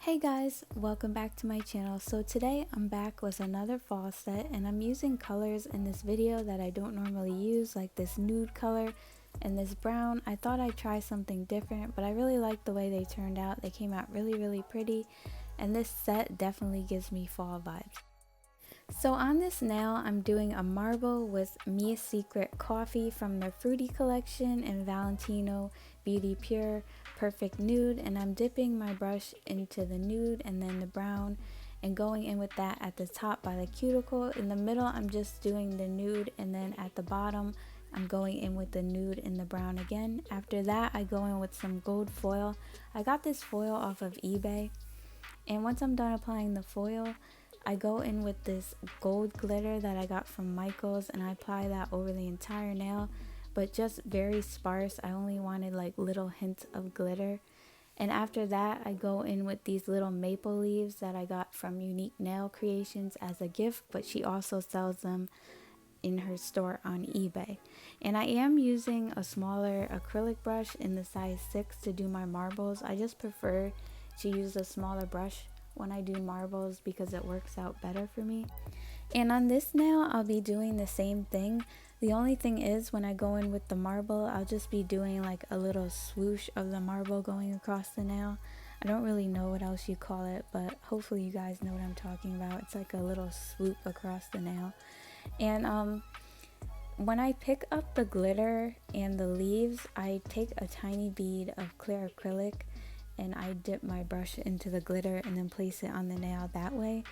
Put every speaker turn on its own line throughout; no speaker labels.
Hey guys, welcome back to my channel. So today I'm back with another fall set and I'm using colors in this video that I don't normally use, like this nude color and this brown. I thought I'd try something different, but I really like the way they turned out. They came out really pretty, and this set definitely gives me fall vibes. So on this nail, I'm doing a marble with Mia Secret Coffee from their Fruity collection and Valentino Beauty Pure Perfect Nude, and I'm dipping my brush into the nude and then the brown and going in with that at the top by the cuticle. In the middle, I'm just doing the nude, and then at the bottom, I'm going in with the nude and the brown again. After that, I go in with some gold foil. I got this foil off of eBay, and once I'm done applying the foil, I go in with this gold glitter that I got from Michaels, and I apply that over the entire nail, but just very sparse. I only wanted like little hints of glitter. And after that, I go in with these little maple leaves that I got from Unique Nail Creations as a gift, but she also sells them in her store on eBay. And I am using a smaller acrylic brush in the size 6 to do my marbles. I just prefer to use a smaller brush when I do marbles because it works out better for me. And on this nail, I'll be doing the same thing. The only thing is, when I go in with the marble, I'll just be doing like a little swoosh of the marble going across the nail. I don't really know what else you call it, but hopefully you guys know what I'm talking about. It's like a little swoop across the nail. And when I pick up the glitter and the leaves, I take a tiny bead of clear acrylic and I dip my brush into the glitter and then place it on the nail that way.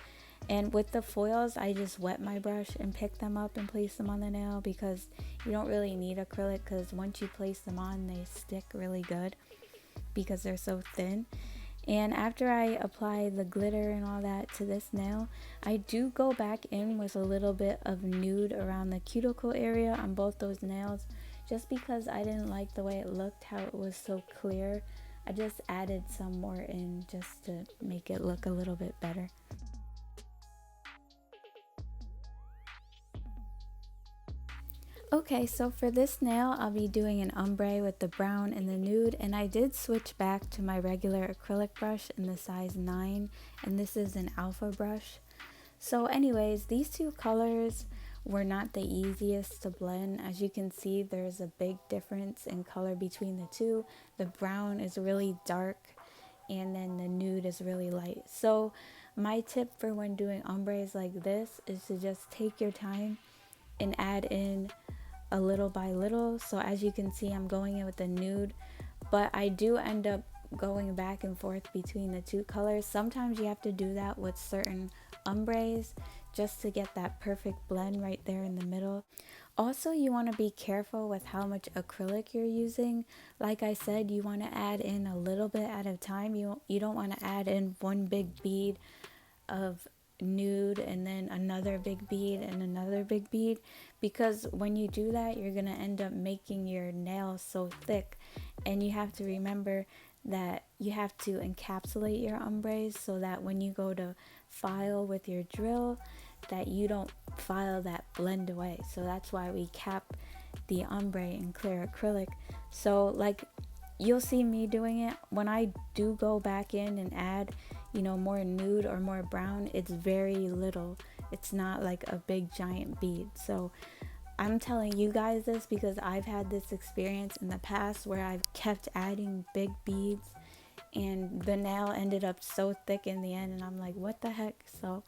And with the foils, I just wet my brush and pick them up and place them on the nail, because you don't really need acrylic, because once you place them on, they stick really good because they're so thin. And after I apply the glitter and all that to this nail, I do go back in with a little bit of nude around the cuticle area on both those nails, just because I didn't like the way it looked, how it was so clear. I just added some more in just to make it look a little bit better. Okay, so for this nail, I'll be doing an ombre with the brown and the nude, and I did switch back to my regular acrylic brush in the size 9, and this is an alpha brush. So anyways, these two colors were not the easiest to blend. As you can see, there's a big difference in color between the two. The brown is really dark and then the nude is really light. So my tip for when doing ombres like this is to just take your time and add in a little by little. So as you can see, I'm going in with the nude, but I do end up going back and forth between the two colors. Sometimes you have to do that with certain ombres just to get that perfect blend right there in the middle. Also, you want to be careful with how much acrylic you're using. Like I said, you want to add in a little bit at a time. You don't want to add in one big bead of nude and then another big bead and another big bead, because when you do that, you're gonna end up making your nails so thick. And you have to remember that you have to encapsulate your ombres so that when you go to file with your drill, that you don't file that blend away. So that's why we cap the ombre in clear acrylic. So like, you'll see me doing it when I do go back in and add, more nude or more brown. It's very little. It's not like a big giant bead. So I'm telling you guys this because I've had this experience in the past where I've kept adding big beads and the nail ended up so thick in the end, and I'm like, what the heck? So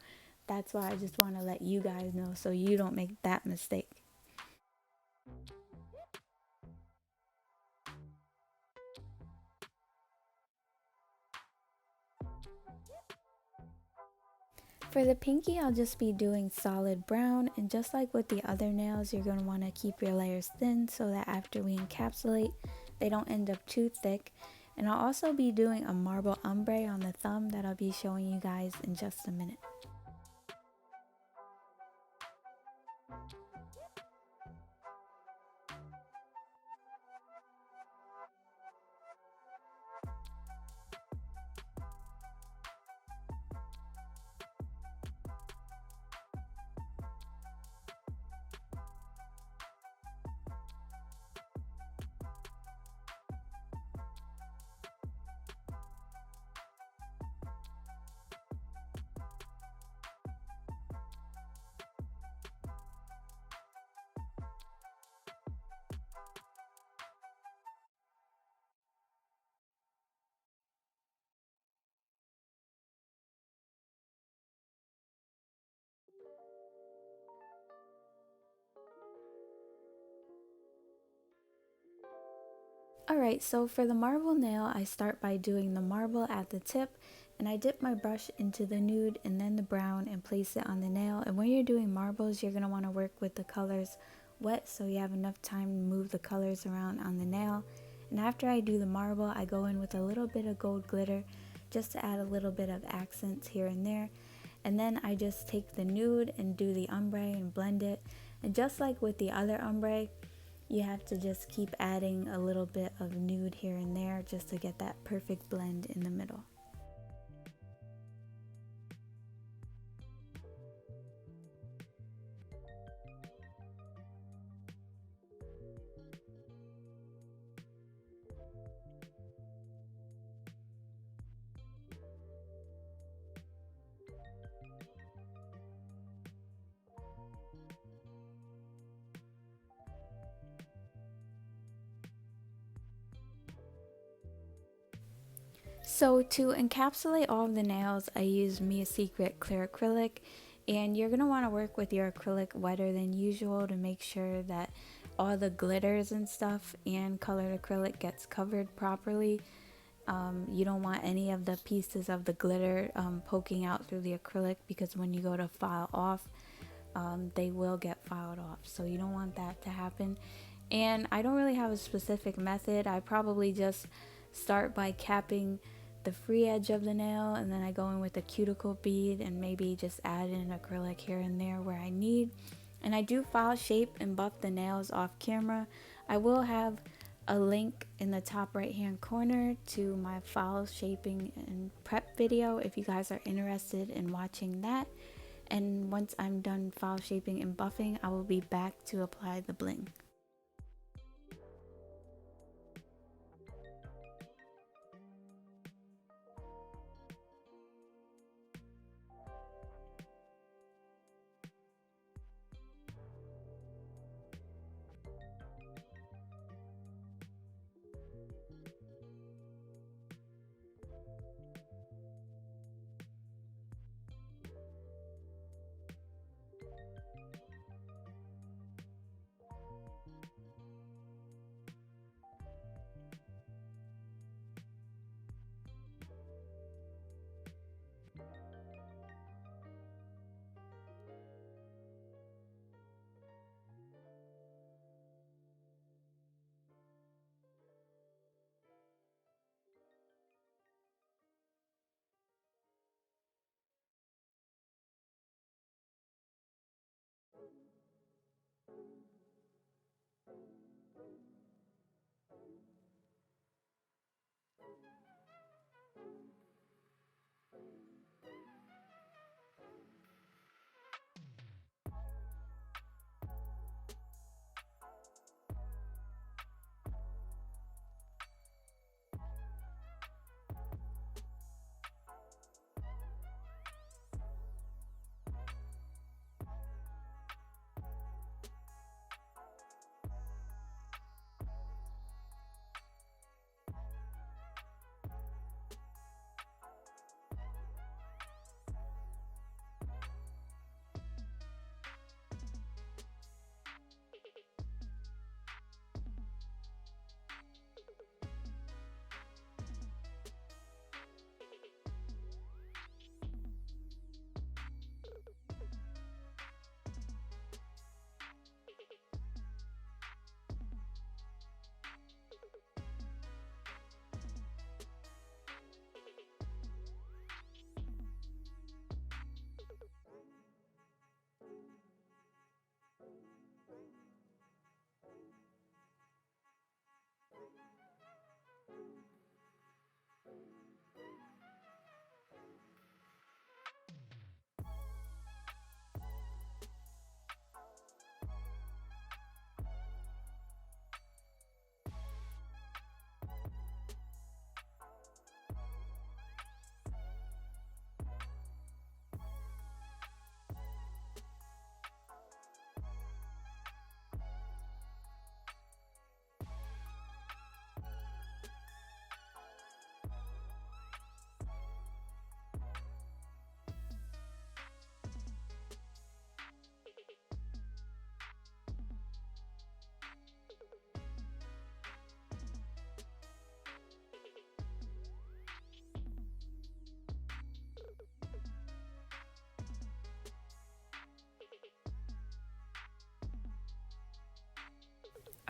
that's why I just want to let you guys know so you don't make that mistake. For the pinky, I'll just be doing solid brown, and just like with the other nails, you're going to want to keep your layers thin so that after we encapsulate, they don't end up too thick. And I'll also be doing a marble ombre on the thumb that I'll be showing you guys in just a minute. Alright, so for the marble nail, I start by doing the marble at the tip, and I dip my brush into the nude and then the brown and place it on the nail. And when you're doing marbles, you're going to want to work with the colors wet so you have enough time to move the colors around on the nail. And after I do the marble, I go in with a little bit of gold glitter just to add a little bit of accents here and there. And then I just take the nude and do the ombre and blend it. And just like with the other ombre, you have to just keep adding a little bit of nude here and there just to get that perfect blend in the middle. So to encapsulate all of the nails, I use Mia Secret clear acrylic, and you're going to want to work with your acrylic wetter than usual to make sure that all the glitters and stuff and colored acrylic gets covered properly. You don't want any of the pieces of the glitter poking out through the acrylic, because when you go to file off, they will get filed off, so you don't want that to happen. And I don't really have a specific method. I probably just start by capping the free edge of the nail, and then I go in with a cuticle bead and maybe just add in acrylic here and there where I need. And I do file shape and buff the nails off camera. I will have a link in the top right hand corner to my file shaping and prep video if you guys are interested in watching that. And once I'm done file shaping and buffing, I will be back to apply the bling.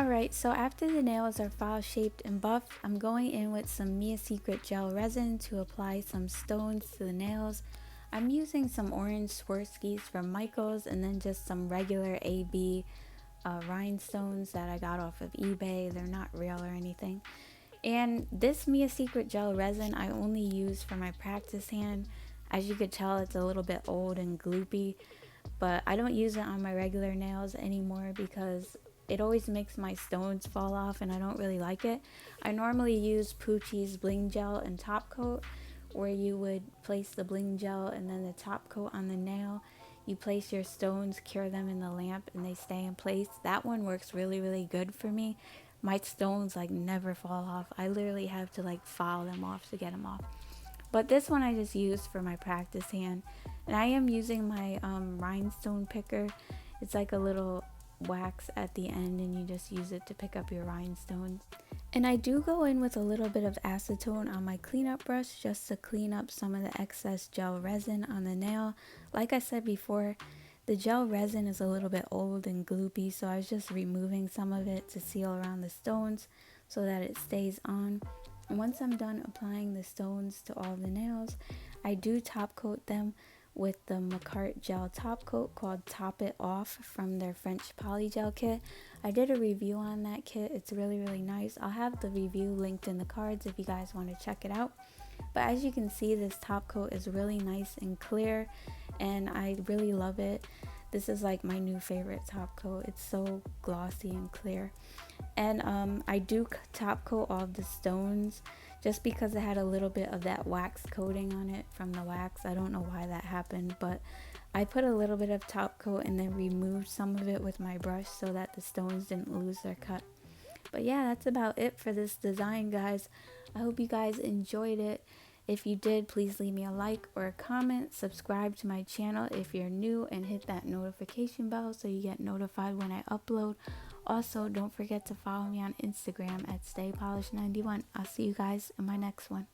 Alright, so after the nails are file shaped and buffed, I'm going in with some Mia Secret gel resin to apply some stones to the nails. I'm using some orange Swarovskis from Michaels and then just some regular AB rhinestones that I got off of eBay. They're not real or anything. And this Mia Secret gel resin I only use for my practice hand. As you could tell, it's a little bit old and gloopy, but I don't use it on my regular nails anymore because it always makes my stones fall off and I don't really like it. I normally use Poochie's Bling gel and top coat, where you would place the bling gel and then the top coat on the nail. You place your stones, cure them in the lamp, and they stay in place. That one works really, really good for me. My stones like never fall off. I literally have to like file them off to get them off. But this one I just used for my practice hand. And I am using my rhinestone picker. It's like a little wax at the end and you just use it to pick up your rhinestones. And I do go in with a little bit of acetone on my cleanup brush just to clean up some of the excess gel resin on the nail. Like I said before, the gel resin is a little bit old and gloopy, so I was just removing some of it to seal around the stones so that it stays on. And once I'm done applying the stones to all the nails, I do top coat them with the Makartt gel top coat called Top It Off from their French poly gel kit. I did a review on that kit. It's really, really nice. I'll have the review linked in the cards if you guys want to check it out. But as you can see, this top coat is really nice and clear and I really love it. This is like my new favorite top coat. It's so glossy and clear. And I do top coat all of the stones just because it had a little bit of that wax coating on it from the wax. I don't know why that happened, but I put a little bit of top coat and then removed some of it with my brush so that the stones didn't lose their cut. But yeah, that's about it for this design, guys. I hope you guys enjoyed it. If you did, please leave me a like or a comment. Subscribe to my channel if you're new and hit that notification bell so you get notified when I upload. Also, don't forget to follow me on Instagram at StayPolished91. I'll see you guys in my next one.